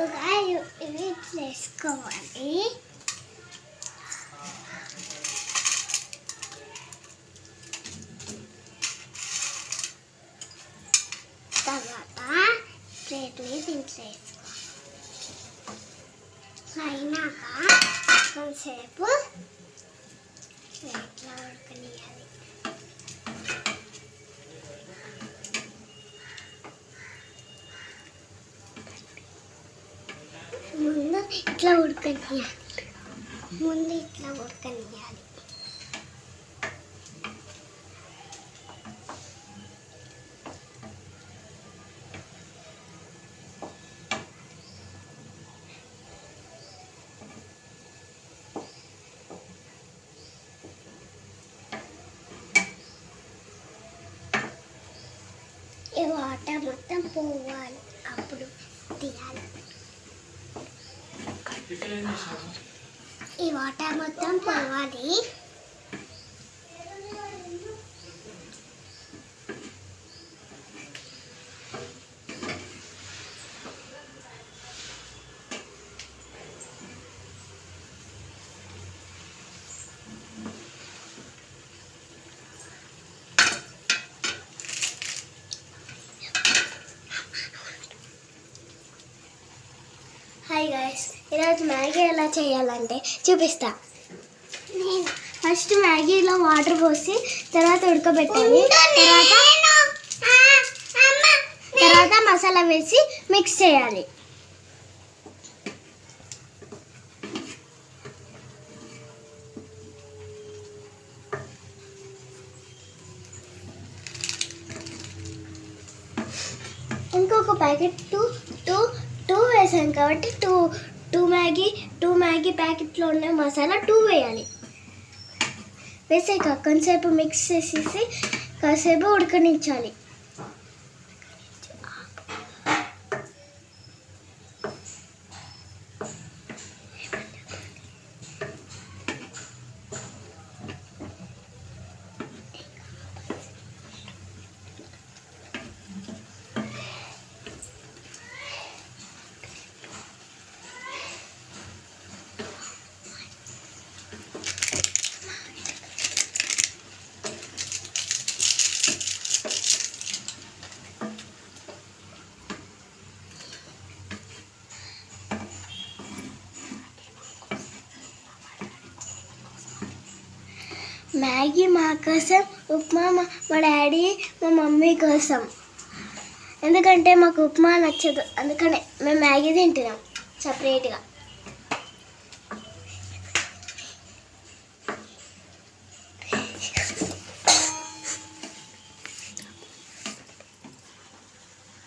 ముందుగా ఇవి వేసుకోవాలి. తర్వాత ప్లేట్ని దీంట్లో అయినాక కొంచెంసేపు ఇట్లా ఉడకనియాలి. ముందు ఇట్లా ఉడకనియాలి. ఈ వాటర్ మొత్తం పోవాలి, అప్పుడు తీయాలి. ఈ వాటర్ మొత్తం పోవాలి. హాయ్ గైస్, ఈరోజు మ్యాగీ ఎలా చేయాలంటే చూపిస్తా. ఫస్ట్ మ్యాగీలో వాటర్ పోసి తర్వాత ఉడకబెట్టాలి. తర్వాత మసాలా వేసి మిక్స్ చేయాలి. ఇంకొక ప్యాకెట్ టూ వేసాను కాబట్టి టూ మ్యాగీ ప్యాకెట్లో ఉన్న మసాలా 2 వేయాలి. వేసాక కొంచెంసేపు మిక్స్ చేసేసి కాసేపు ఉడకనించాలి. మ్యాగీ మా కోసం, ఉప్మా మా డాడీ మా మమ్మీ కోసం. ఎందుకంటే మాకు ఉప్మా నచ్చదు, అందుకనే మేము మ్యాగీ తింటున్నాం సపరేట్గా.